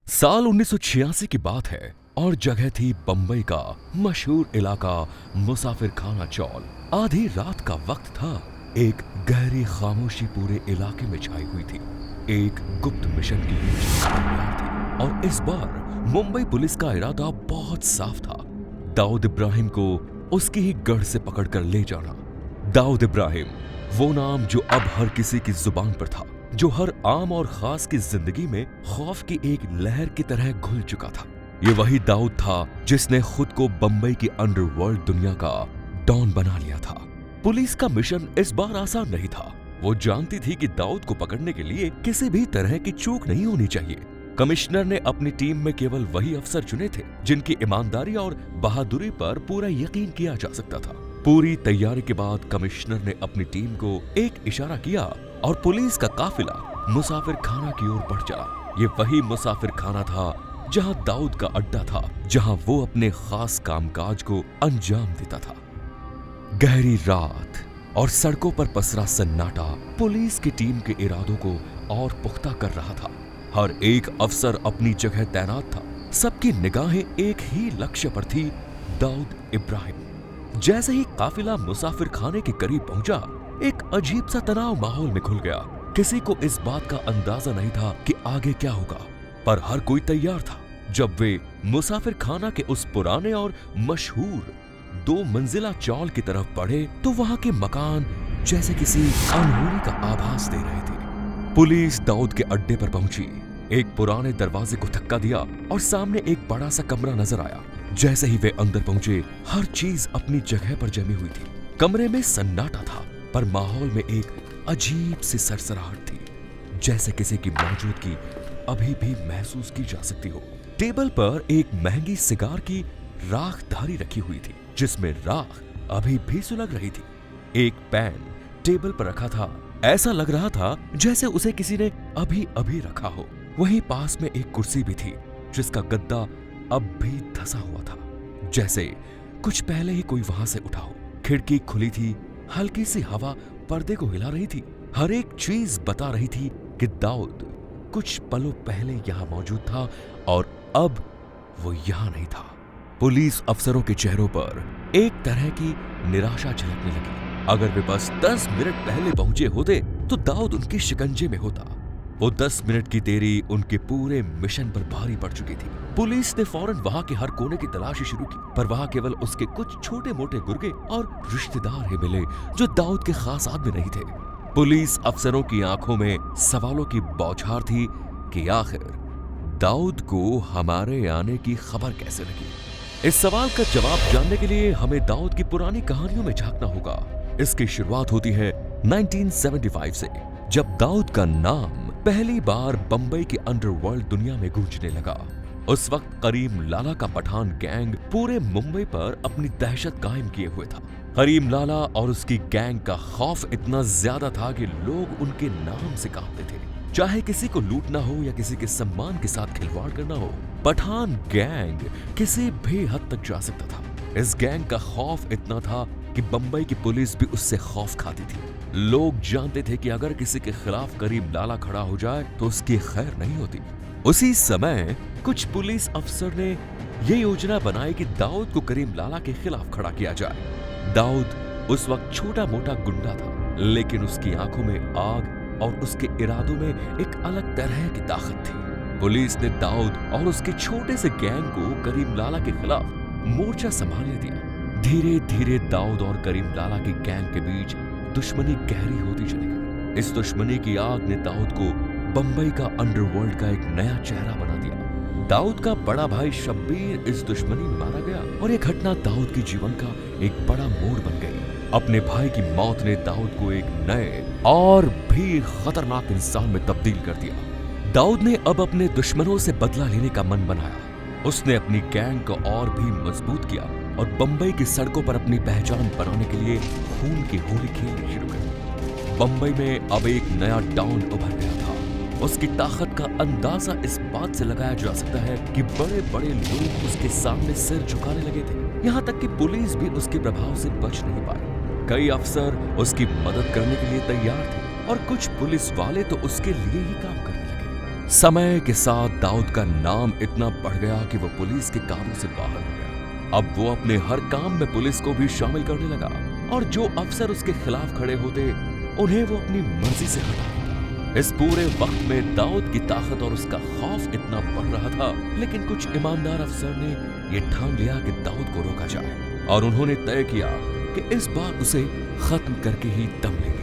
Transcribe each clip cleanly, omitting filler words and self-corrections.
साल 1986 की बात है और जगह थी बंबई का मशहूर इलाका मुसाफिर खाना चौल। आधी रात का वक्त था। एक गहरी खामोशी पूरे इलाके में छाई हुई थी। एक गुप्त मिशन की योजना तैयार थी और इस बार मुंबई पुलिस का इरादा बहुत साफ था। दाऊद इब्राहिम को उसकी ही गढ़ से पकड़कर ले जाना। दाऊद इब्राहिम, वो नाम जो अब हर किसी की जुबान पर था, जो हर आम और खास की जिंदगी में खौफ की एक लहर की तरह घुल चुका था। ये वही दाऊद था जिसने खुद को बंबई की अंडरवर्ल्ड दुनिया का डॉन बना लिया था। पुलिस का मिशन इस बार आसान नहीं था। वो जानती थी कि दाऊद को पकड़ने के लिए किसी भी तरह की चूक नहीं होनी चाहिए। कमिश्नर ने अपनी टीम में केवल वही अफसर चुने थे जिनकी ईमानदारी और बहादुरी पर पूरा यकीन किया जा सकता था। पूरी तैयारी के बाद कमिश्नर ने अपनी टीम को एक इशारा किया और पुलिस का काफिला मुसाफिर खाना की ओर बढ़ चला। ये वही मुसाफिर खाना था जहां दाऊद का अड्डा था, जहां वो अपने खास कामकाज को अंजाम देता था। गहरी रात और सड़कों पर पसरा सन्नाटा पुलिस की टीम के इरादों को और पुख्ता कर रहा था। हर एक अफसर अपनी जगह तैनात था। सबकी निगाहें एक ही लक्ष्य पर थी, दाऊद इब्राहिम। जैसे ही काफिला मुसाफिर खाने के करीब पहुंचा, एक अजीब सा तनाव माहौल में खुल गया। किसी को इस बात का अंदाजा नहीं था कि आगे क्या होगा, पर हर कोई तैयार था। जब वे मुसाफिर खाना के उस पुराने और मशहूर 2 मंजिला चौल की तरफ बढ़े तो वहां के मकान जैसे किसी अनहोनी का आभास दे रहे थे। पुलिस दाऊद के अड्डे पर पहुंची, एक पुराने दरवाजे को धक्का दिया और सामने एक बड़ा सा कमरा नजर आया। जैसे ही वे अंदर पहुंचे, हर चीज अपनी जगह पर जमी हुई थी। कमरे में सन्नाटा था, पर माहौल में एक अजीब सी सरसराहट थी, जैसे किसी की मौजूदगी अभी भी महसूस की जा सकती हो। टेबल पर एक महंगी सिगार की राख धारी रखी हुई थी, जिसमें राख अभी भी सुलग रही थी। एक पैन टेबल पर रखा था। ऐसा लग रहा था जैसे उसे किसी ने अभी अभी रखा हो। वहीं पास में एक कुर्सी भी थी, जिसका गद्दा अब भी धंसा हुआ था, जैसे कुछ पहले ही कोई वहां से उठा हो। खिड़की खुली थी, हल्की सी हवा पर्दे को हिला रही थी। हर एक चीज बता रही थी कि दाऊद कुछ पलों पहले यहां मौजूद था और अब वो यहां नहीं था। पुलिस अफसरों के चेहरों पर एक तरह की निराशा झलकने लगी। अगर वे बस 10 मिनट पहले पहुंचे होते तो दाऊद उनके शिकंजे में होता। वो 10 मिनट की देरी उनके पूरे मिशन पर भारी पड़ चुकी थी। पुलिस ने फौरन वहां के हर कोने की तलाशी शुरू की, पर वहां केवल उसके कुछ छोटे मोटे गुर्गे और रिश्तेदार ही मिले जो दाऊद के खास आदमी नहीं थे। पुलिस अफसरों की आंखों में सवालों की बौछार थी कि आखिर दाऊद को हमारे आने की खबर कैसे लगी। इस सवाल का जवाब जानने के लिए हमें दाऊद की पुरानी कहानियों में झांकना होगा। इसकी शुरुआत होती है 1975 से, जब दाऊद का नाम पहली बार बंबई की अंडरवर्ल्ड दुनिया में गूंजने लगा। उस वक्त करीम लाला का पठान गैंग पूरे मुंबई पर अपनी दहशत कायम किए हुए था। करीम लाला और उसकी गैंग का खौफ इतना ज्यादा था कि लोग उनके नाम से कांपते थे। चाहे किसी को लूटना हो या किसी के सम्मान के साथ खिलवाड़ करना हो, पठान गैंग किसी भी हद तक जा सकता था। इस गैंग का खौफ इतना था कि बंबई की पुलिस भी उससे खौफ खाती थी। लोग जानते थे कि अगर किसी के खिलाफ करीम लाला खड़ा हो जाए तो उसकी खैर नहीं होती। उसी समय कुछ पुलिस अफसर ने ये योजना बनाई कि दाऊद को करीम लाला के खिलाफ खड़ा किया जाए। दाऊद उस वक्त छोटा मोटा गुंडा था, लेकिन उसकी आंखों में आग और उसके इरादों में एक अलग तरह की ताकत थी। पुलिस ने दाऊद और उसके छोटे से गैंग को करीम लाला के खिलाफ मोर्चा संभालने दिया। धीरे धीरे दाऊद और करीम लाला की गैंग के बीच दुश्मनी गहरी होती चली गई। इस दुश्मनी की आग ने दाऊद को बंबई का अंडरवर्ल्ड का एक नया चेहरा बना दिया। दाऊद का बड़ा भाई शब्बीर इस दुश्मनी में मारा गया और यह घटना दाऊद के जीवन का एक बड़ा मोड़ बन गई। अपने भाई की मौत ने दाऊद को एक नए और भी खतरनाक इंसान में तब्दील कर दिया। दाऊद ने अब अपने दुश्मनों से बदला लेने का मन बनाया। उसने अपनी गैंग को और भी मजबूत किया और बंबई की सड़कों पर अपनी पहचान बनाने के लिए खून की होली खेलनी शुरू कर। बंबई में अब एक नया डॉन उभर गया था। उसकी ताकत का अंदाजा इस बात से लगाया जा सकता है कि बड़े बड़े लोग उसके सामने सिर झुकाने लगे थे। यहाँ तक कि पुलिस भी उसके प्रभाव से बच नहीं पाई। कई अफसर उसकी मदद करने के लिए तैयार थे और कुछ पुलिस वाले तो उसके लिए ही काम करने लगे। समय के साथ दाऊद का नाम इतना बढ़ गया कि वो पुलिस के काबू से बाहर हो गया। अब वो अपने हर काम में पुलिस को भी शामिल करने लगा और जो अफसर उसके खिलाफ खड़े होते उन्हें वो अपनी मर्जी से हटा देता। इस पूरे वक्त में दाऊद की ताकत और उसका खौफ इतना बढ़ रहा था, लेकिन कुछ ईमानदार अफसर ने यह ठान लिया कि दाऊद को रोका जाए और उन्होंने तय किया कि इस बार उसे खत्म करके ही दम लेंगे।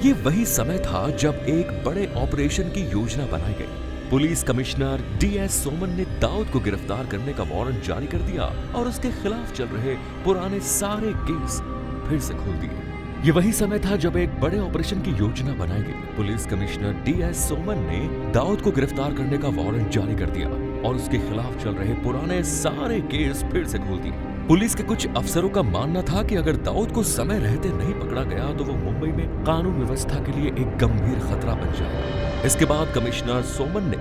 ये वही समय था जब एक बड़े ऑपरेशन की योजना बनाई गई। पुलिस कमिश्नर DS सोमन ने दाऊद को गिरफ्तार करने का वारंट जारी कर दिया और उसके खिलाफ चल रहे पुराने सारे केस फिर से खोल दिए। ये वही समय था जब एक बड़े ऑपरेशन की योजना बनाई गई। पुलिस कमिश्नर DS सोमन ने दाऊद को गिरफ्तार करने का वारंट जारी कर दिया और उसके खिलाफ चल रहे पुराने सारे केस फिर से खोल दिए। पुलिस के कुछ अफसरों का मानना था कि अगर दाऊद को समय रहते नहीं पकड़ा गया तो वो मुंबई में कानून व्यवस्था के लिए एक गंभीर खतरा बन जाएगा। इसके बाद कमिश्नर सोमन ने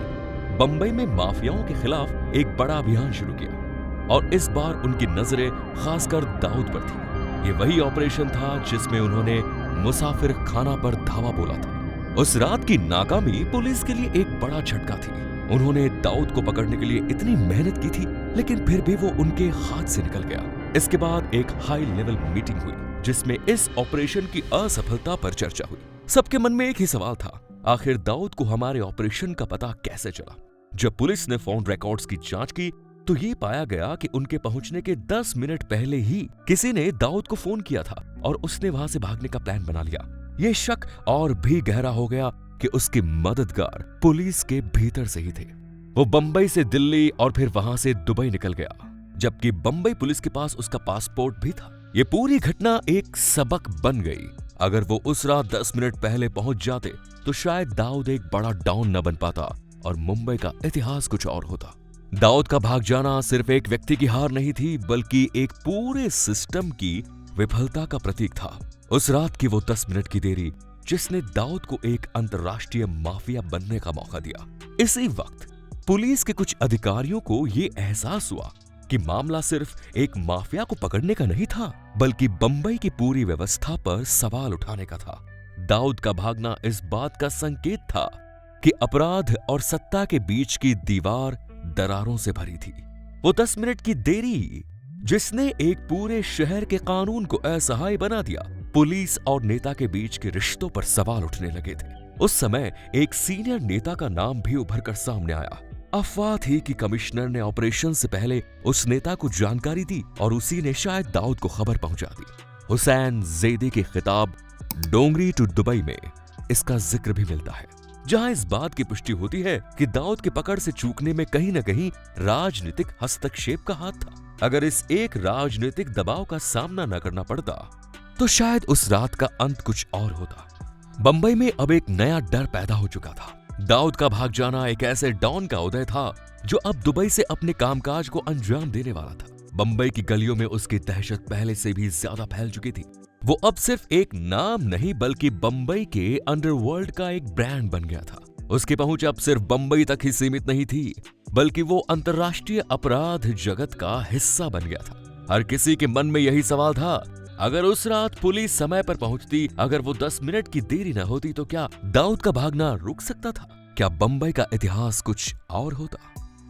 बंबई में माफियाओं के खिलाफ एक बड़ा अभियान शुरू किया और इस बार उनकी नजरें खासकर दाऊद पर थी। ये वही ऑपरेशन था जिसमें उन्होंने मुसाफिर खाना पर धावा बोला था। उस रात की नाकामी पुलिस के लिए एक बड़ा झटका थी। उन्होंने दाऊद को पकड़ने के लिए इतनी मेहनत की थी, लेकिन फिर भी वो उनके हाथ से निकल गया। इसके बाद एक हाई लेवल मीटिंग हुई जिसमें इस ऑपरेशन की असफलता पर चर्चा हुई। सबके मन में एक ही सवाल था, आखिर दाऊद को हमारे ऑपरेशन का पता कैसे चला? जब पुलिस ने फोन रिकॉर्ड्स की जांच की तो ये पाया गया कि उनके पहुंचने के 10 मिनट पहले ही किसी ने दाऊद को फोन किया था और उसने वहां से भागने का प्लान बना लिया। ये शक और भी गहरा हो गया कि उसके मददगार पुलिस के भीतर से ही थे। वो बंबई से दिल्ली और फिर वहां से दुबई निकल गया, जबकि बंबई पुलिस के पास उसका पासपोर्ट भी था। ये पूरी घटना एक सबक बन गई। अगर वो उस रात 10 मिनट पहले पहुंच जाते तो शायद दाऊद एक बड़ा डॉन न बन पाता और मुंबई का इतिहास कुछ और होता। दाऊद का भाग जाना सिर्फ एक व्यक्ति की हार नहीं थी, बल्कि एक पूरे सिस्टम की विफलता का प्रतीक था। उस रात की वो 10 मिनट की देरी जिसने दाऊद को एक अंतर्राष्ट्रीय माफिया बनने का मौका दिया। इसी वक्त पुलिस के कुछ अधिकारियों को ये एहसास हुआ कि मामला सिर्फ एक माफिया को पकड़ने का नहीं था, बल्कि बंबई की पूरी व्यवस्था पर सवाल उठाने का था। दाऊद का भागना इस बात का संकेत था कि अपराध और सत्ता के बीच की दीवार दरारों से भरी थी। वो 10 मिनट की देरी जिसने एक पूरे शहर के कानून को असहाय बना दिया। पुलिस और नेता के बीच के रिश्तों पर सवाल उठने लगे थे। उस समय एक सीनियर नेता का नाम भी उभर कर सामने आया। अफवाह थी कि कमिश्नर ने ऑपरेशन से पहले उस नेता को जानकारी दी और उसी ने शायद दाऊद को खबर पहुंचा दी। हुसैन ज़ैदी के खिताब डोंगरी टू दुबई में इसका जिक्र भी मिलता है, जहां इस बात की पुष्टि होती है कि दाऊद की पकड़ से चूकने में कहीं न कहीं राजनीतिक हस्तक्षेप का हाथ था। अगर इस एक राजनीतिक दबाव का सामना न करना पड़ता तो शायद उस रात का अंत कुछ और होता। बंबई में अब एक नया डर पैदा हो चुका था। दाऊद का भाग जाना एक ऐसे डॉन का उदय था जो अब दुबई से अपने कामकाज को अंजाम देने वाला था। बंबई की गलियों में उसकी दहशत पहले से भी ज्यादा फैल चुकी थी। वो अब सिर्फ एक नाम नहीं बल्कि बंबई के अंडरवर्ल्ड का एक ब्रांड बन गया था। उसकी पहुंच अब सिर्फ बंबई तक ही सीमित नहीं थी, बल्कि वो अंतर्राष्ट्रीय अपराध जगत का हिस्सा बन गया था। हर किसी के मन में यही सवाल था, अगर उस रात पुलिस समय पर पहुंचती, अगर वो 10 मिनट की देरी न होती तो क्या दाऊद का भागना रुक सकता था? क्या बंबई का इतिहास कुछ और होता?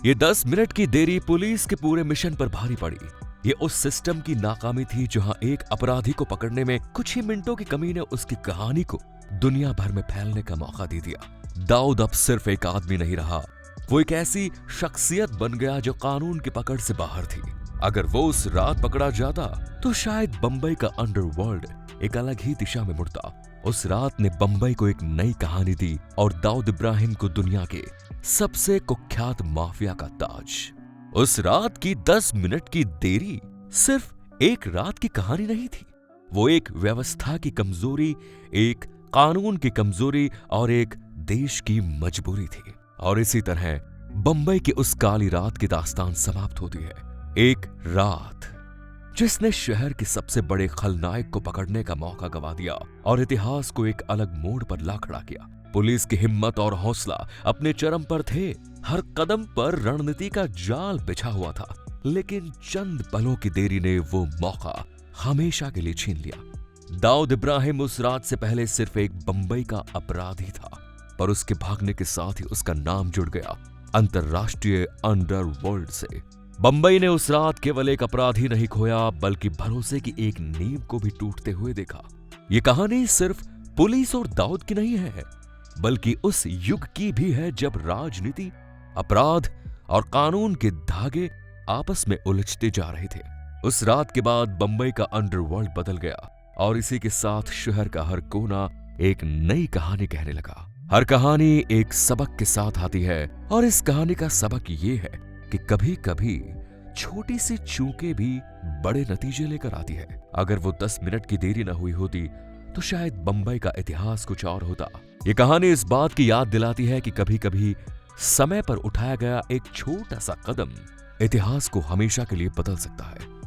ये 10 मिनट की देरी पुलिस के पूरे मिशन पर भारी पड़ी। ये उस सिस्टम की नाकामी थी जहां एक अपराधी को पकड़ने में कुछ ही मिनटों की कमी ने उसकी कहानी को दुनिया भर में फैलने का मौका दे दिया। दाऊद अब सिर्फ एक आदमी नहीं रहा, वो एक ऐसी शख्सियत बन गया जो कानून की पकड़ से बाहर थी। अगर वो उस रात पकड़ा जाता तो शायद बंबई का अंडरवर्ल्ड एक अलग ही दिशा में मुड़ता। उस रात ने बंबई को एक नई कहानी दी और दाऊद इब्राहिम को दुनिया के सबसे कुख्यात माफिया का ताज। उस रात की 10 मिनट की देरी सिर्फ एक रात की कहानी नहीं थी, वो एक व्यवस्था की कमजोरी, एक कानून की कमजोरी और एक देश की मजबूरी थी। और इसी तरह बंबई की उस काली रात की दास्तान समाप्त होती है। एक रात जिसने शहर के सबसे बड़े खलनायक को पकड़ने का मौका गवा दिया और इतिहास को एक अलग मोड़ पर ला खड़ा किया। पुलिस की हिम्मत और हौसला अपने चरम पर थे। हर कदम पर रणनीति का जाल बिछा हुआ था, लेकिन चंद पलों की देरी ने वो मौका हमेशा के लिए छीन लिया। दाऊद इब्राहिम उस रात से पहले सिर्फ एक बंबई का अपराधी था, पर उसके भागने के साथ ही उसका नाम जुड़ गया अंतरराष्ट्रीय अंडरवर्ल्ड से। बंबई ने उस रात केवल एक अपराधी नहीं खोया, बल्कि भरोसे की एक नींव को भी टूटते हुए देखा। ये कहानी सिर्फ पुलिस और दाऊद की नहीं है, बल्कि उस युग की भी है जब राजनीति, अपराध और कानून के धागे आपस में उलझते जा रहे थे। उस रात के बाद बंबई का अंडरवर्ल्ड बदल गया और इसी के साथ शहर का हर कोना एक नई कहानी कहने लगा। हर कहानी एक सबक के साथ आती है और इस कहानी का सबक ये है कि कभी कभी छोटी सी चूकें भी बड़े नतीजे लेकर आती है। अगर वो 10 मिनट की देरी न हुई होती तो शायद बंबई का इतिहास कुछ और होता। ये कहानी इस बात की याद दिलाती है कि कभी कभी समय पर उठाया गया एक छोटा सा कदम इतिहास को हमेशा के लिए बदल सकता है।